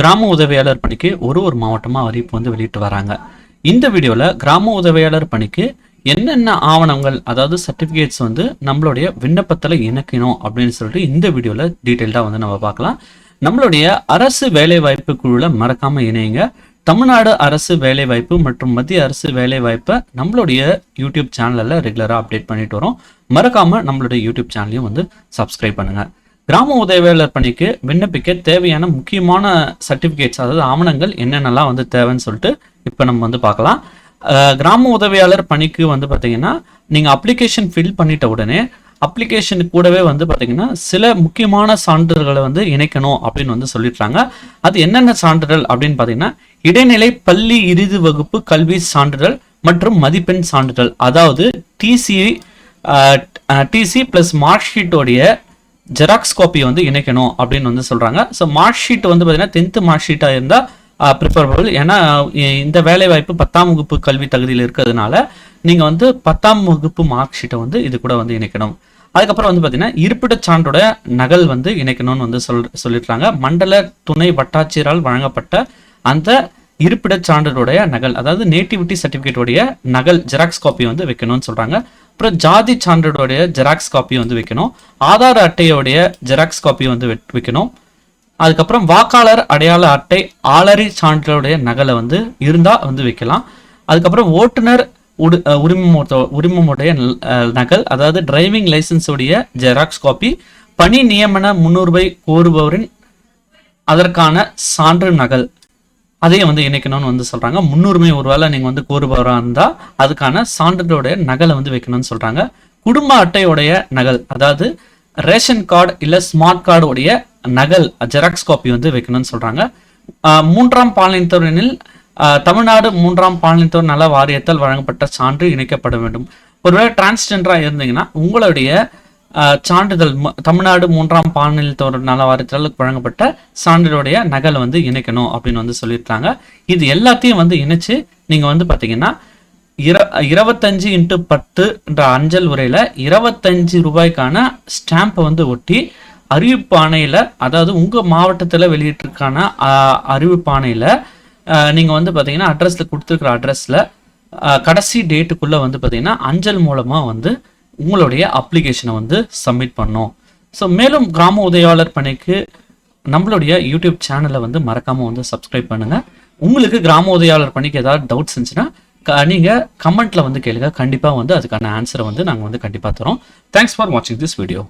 கிராம உதவியாளர் பணிக்கு ஒரு மாவட்டமாக அறிவிப்பு வந்து வெளியிட்டு வராங்க. இந்த வீடியோவில் கிராம உதவியாளர் பணிக்கு என்னென்ன ஆவணங்கள், அதாவது சர்டிஃபிகேட்ஸ் வந்து நம்மளுடைய விண்ணப்பத்தில் இணைக்கணும் அப்படின்னு சொல்லிட்டு இந்த வீடியோவில் டீட்டெயில்டாக வந்து நம்ம பார்க்கலாம். நம்மளுடைய அரசு வேலைவாய்ப்பு குழுவில் மறக்காமல் இணையுங்க. தமிழ்நாடு அரசு வேலைவாய்ப்பு மற்றும் மத்திய அரசு வேலைவாய்ப்பை நம்மளுடைய யூடியூப் சேனலில் ரெகுலராக அப்டேட் பண்ணிட்டு வரோம். மறக்காமல் நம்மளுடைய யூடியூப் சேனலையும் வந்து சப்ஸ்கிரைப் பண்ணுங்கள். கிராம உதவியாளர் பணிக்கு விண்ணப்பிக்க தேவையான முக்கியமான சர்டிஃபிகேட்ஸ், அதாவது ஆவணங்கள் என்னென்னலாம் வந்து தேவைன்னு சொல்லிட்டு இப்போ நம்ம வந்து பார்க்கலாம். கிராம உதவியாளர் பணிக்கு வந்து பார்த்தீங்கன்னா நீங்கள் அப்ளிகேஷன் ஃபில் பண்ணிட்ட உடனே அப்ளிகேஷனுக்கு கூடவே வந்து பார்த்தீங்கன்னா சில முக்கியமான சான்றிதழ்களை வந்து இணைக்கணும் அப்படின்னு வந்து சொல்லிடுறாங்க. அது என்னென்ன சான்றிதழ் அப்படின்னு பார்த்தீங்கன்னா இடைநிலை பள்ளி இறுதி வகுப்பு கல்வி சான்றிதழ் மற்றும் மதிப்பெண் சான்றிதழ், அதாவது டிசி ப்ளஸ் மார்க் ஷீட்டோடைய ஜெராக்ஸ் காப்பி வந்து இணைக்கணும் அப்படின்னு வந்து சொல்கிறாங்க. ஸோ மார்க் ஷீட் வந்து பார்த்தீங்கன்னா 10th மார்க் ஷீட்டாக இருந்தால் ப்ரிஃபரபிள். ஏன்னா இந்த வேலைவாய்ப்பு 10ஆம் வகுப்பு கல்வி தகுதியில் இருக்கிறதுனால நீங்கள் வந்து 10ஆம் வகுப்பு மார்க் ஷீட்டை வந்து இது கூட வந்து இணைக்கணும். அதுக்கப்புறம் வந்து பார்த்தீங்கன்னா இருப்பிடச் சான்றோட நகல் வந்து இணைக்கணும்னு வந்து சொல்லிடுறாங்க. மண்டல துணை வட்டாட்சியரால் வழங்கப்பட்ட அந்த இருப்பிடச் சான்றிதழுடைய நகல், அதாவது நேட்டிவிட்டி சர்டிஃபிகேட்டோடைய நகல் ஜெராக்ஸ் காப்பி வந்து வைக்கணும்னு சொல்கிறாங்க. அப்புறம் ஜாதி சான்றிதழுடைய ஜெராக்ஸ் காப்பி வந்து வைக்கணும். ஆதார் அட்டையோடைய ஜெராக்ஸ் காப்பி வந்து வைக்கணும். அதுக்கப்புறம் வாக்காளர் அடையாள அட்டை ஆளறி சான்றிதழுடைய நகலை வந்து இருந்தால் வந்து வைக்கலாம். அதுக்கப்புறம் ஓட்டுநர் உரிமமுடைய நகல், அதாவது டிரைவிங் லைசன்ஸுடைய ஜெராக்ஸ் காப்பி, பணி நியமன முன்னுரிமை கோருபவரின் அதற்கான சான்று நகல், அதையும் வந்து இணைக்கணும்னு வந்து சொல்றாங்க. முன்னுரிமை ஒருவேளை நீங்க வந்து கோருபவராக இருந்தா அதுக்கான சான்றிதழோடைய நகலை வந்து வைக்கணும்னு சொல்றாங்க. குடும்ப அட்டையோடைய நகல், அதாவது ரேஷன் கார்டு இல்ல ஸ்மார்ட் கார்டு உடைய நகல் ஜெராக்ஸ் காப்பி வந்து வைக்கணும்னு சொல்றாங்க. 3ஆம் பாலினத்தவரில் தமிழ்நாடு 3ஆம் பாலினத்தவர் நல வாரியத்தால் வழங்கப்பட்ட சான்று இணைக்கப்பட வேண்டும். ஒருவேளை டிரான்ஸ்ஜெண்டரா இருந்தீங்கன்னா உங்களுடைய சான்றிதழ் தமிழ்நாடு 3ஆம் பாலினத்தவர் நல வாரியத்தால் வழங்கப்பட்ட சான்றிதழுடைய நகலை வந்து இணைக்கணும் அப்படின்னு வந்து சொல்லியிருக்காங்க. இது எல்லாத்தையும் வந்து இணைச்சு நீங்க வந்து பாத்தீங்கன்னா 25x10 என்ற அஞ்சல் உரையில 25 ரூபாய்க்கான ஸ்டாம்பை வந்து ஒட்டி அறிவிப்பு ஆணையில, அதாவது உங்க மாவட்டத்துல வெளியிட்டிருக்கான அறிவிப்பு ஆணையில நீங்க வந்து பாத்தீங்கன்னா அட்ரஸ்ல கொடுத்துருக்கிற அட்ரஸ்ல கடைசி டேட்டுக்குள்ள வந்து பாத்தீங்கன்னா அஞ்சல் மூலமா வந்து உங்களுடைய அப்ளிகேஷனை வந்து சப்மிட் பண்ணோம். ஸோ மேலும் கிராம உதவியாளர் பணிக்கு நம்மளுடைய யூடியூப் சேனலை வந்து மறக்காம வந்து சப்ஸ்கிரைப் பண்ணுங்க. உங்களுக்கு கிராம உதவியாளர் பணிக்கு ஏதாவது டவுட்ஸ் இருந்துச்சுன்னா நீங்கள் கமெண்ட்ல வந்து கேளுங்க. கண்டிப்பாக வந்து அதுக்கான ஆன்சரை வந்து நாங்கள் வந்து கண்டிப்பாக தரோம். தேங்க்ஸ் ஃபார் வாட்சிங் திஸ் வீடியோ.